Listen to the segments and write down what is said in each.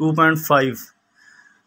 2.5،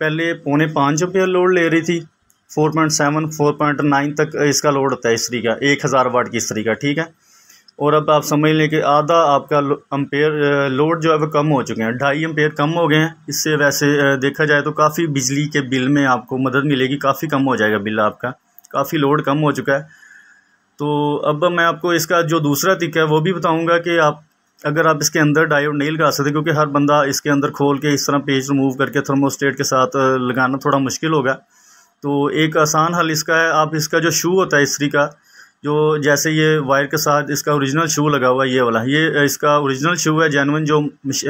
पहले 4.5 ampere load ले रही थी, 4.7 4.9 तक इसका लोड होता है इस्त्री का, 1000 वाट की इस्त्री का, ठीक है। और अब आप समझ लें कि आधा आपका एम्पेयर लोड जो है वो कम हो चुके हैं, 2.5 एम्पेयर कम हो गए हैं। इससे वैसे देखा जाए तो काफ़ी बिजली के बिल में आपको मदद मिलेगी, काफ़ी कम हो जाएगा बिल आपका, काफ़ी लोड कम हो चुका है। तो अब मैं आपको इसका जो दूसरा तरीका है वो भी बताऊंगा कि आप अगर आप इसके अंदर डायोड नहीं लगा सकते, क्योंकि हर बंदा इसके अंदर खोल के इस तरह पेज रिमूव करके थर्मोस्टेट के साथ लगाना थोड़ा मुश्किल होगा। तो एक आसान हल इसका है, आप इसका जो शू होता है इस्त्री का, जो जैसे ये वायर के साथ इसका ओरिजिनल शू लगा हुआ है, ये वाला, ये इसका ओरिजिनल शू है जेन्युइन, जो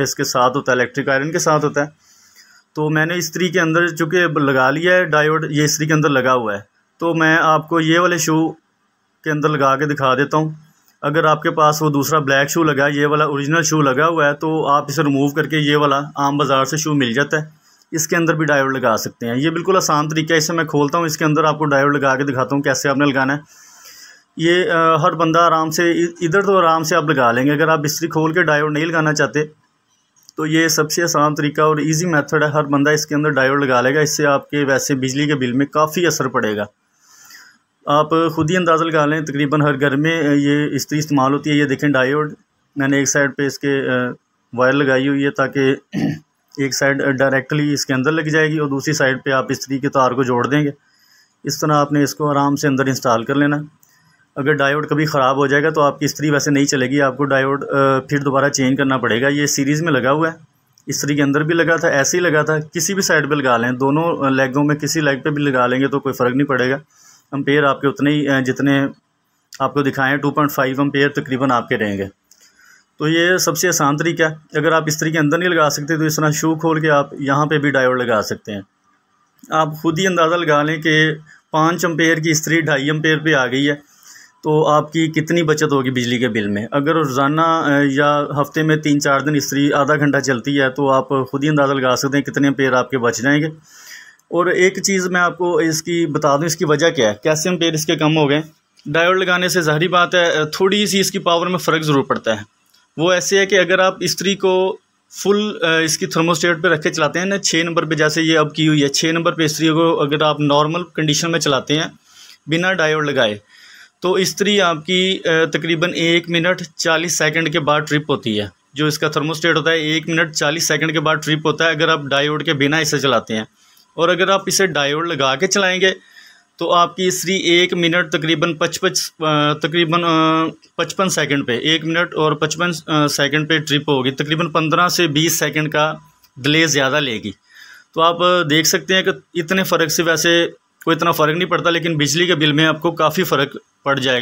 इसके साथ होता है, इलेक्ट्रिक आयरन के साथ होता है। तो मैंने इस्त्री के अंदर चूँकि लगा लिया है डायोड, ये इस्त्री के अंदर लगा हुआ है, तो मैं आपको ये वाले शू के अंदर लगा के दिखा देता हूँ। अगर आपके पास वो दूसरा ब्लैक शू लगा है, ये वाला ओरिजिनल शू लगा हुआ है, तो आप इसे रिमूव करके ये वाला आम बाज़ार से शू मिल जाता है, इसके अंदर भी डायोड लगा सकते हैं। ये बिल्कुल आसान तरीका है, इसे मैं खोलता हूँ, इसके अंदर आपको डायोड लगा के दिखाता हूँ कैसे आपने लगाना है। ये हर बंदा आराम से इधर तो आराम से आप लगा लेंगे। अगर आप इस्त्री खोल के डायोड नहीं लगाना चाहते तो ये सबसे आसान तरीका और इजी मेथड है, हर बंदा इसके अंदर डायोड लगा लेगा। इससे आपके वैसे बिजली के बिल में काफ़ी असर पड़ेगा। आप ख़ुद ही अंदाज़ा लगा लें, तकरीबन हर घर में ये इस्त्री इस्तेमाल होती है। ये देखें डायोड, मैंने एक साइड पे इसके वायर लगाई हुई है ताकि एक साइड डायरेक्टली इसके अंदर लग जाएगी और दूसरी साइड पे आप इस्त्री के तार को जोड़ देंगे। इस तरह आपने इसको आराम से अंदर इंस्टॉल कर लेना। अगर डायोड कभी ख़राब हो जाएगा तो आपकी इस्त्री वैसे नहीं चलेगी, आपको डायोड फिर दोबारा चेंज करना पड़ेगा। ये सीरीज़ में लगा हुआ है, इस्त्री के अंदर भी लगा था, ऐसे ही लगा था, किसी भी साइड पे लगा लें, दोनों लेगों में किसी लेग पे भी लगा लेंगे तो कोई फ़र्क नहीं पड़ेगा। एम्पेयर आपके उतने ही जितने आपको दिखाएं 2.5 एम्पेयर तकरीबन आपके रहेंगे। तो ये सबसे आसान तरीका है। अगर आप इस्त्री के अंदर नहीं लगा सकते तो इस तरह शू खोल के आप यहाँ पे भी डायोड लगा सकते हैं। आप खुद ही अंदाज़ा लगा लें कि 5 एम्पेयर की इस्त्री 2.5 एम्पेयर पे आ गई है, तो आपकी कितनी बचत होगी बिजली के बिल में। अगर रोज़ाना या हफ्ते में 3-4 दिन इस्त्री आधा घंटा चलती है तो आप खुद ही अंदाज़ा लगा सकते हैं कितने एम्पेयर आपके बच जाएंगे। और एक चीज़ मैं आपको इसकी बता दूं, इसकी वजह क्या है, कैसे एम्पेयर इसके कम हो गए। डायोड लगाने से ज़ाहिर बात है थोड़ी सी इसकी पावर में फ़र्क ज़रूर पड़ता है। वो ऐसे है कि अगर आप इस्त्री को फुल इसकी थर्मोस्टेट पे रख के चलाते हैं ना, 6 नंबर पे, जैसे ये अब की हुई है 6 नंबर पे इस्त्री को अगर आप नॉर्मल कंडीशन में चलाते हैं बिना डायोड लगाए, तो इस्त्री आपकी तकरीबन 1 मिनट 40 सेकंड के बाद ट्रिप होती है। जो इसका थर्मोस्टेट होता है 1 मिनट 40 सेकंड के बाद ट्रिप होता है अगर आप डायोड के बिना इसे चलाते हैं। और अगर आप इसे डायोड लगा के चलाएंगे तो आपकी इस्त्री 1 मिनट तकरीबन 55 सेकंड पे, 1 मिनट और 55 सेकंड पे ट्रिप होगी, तकरीबन 15 से 20 सेकंड का डिले ज़्यादा लेगी। तो आप देख सकते हैं कि इतने फ़र्क से वैसे कोई इतना फ़र्क नहीं पड़ता, लेकिन बिजली के बिल में आपको काफ़ी फ़र्क पड़ जाएगा।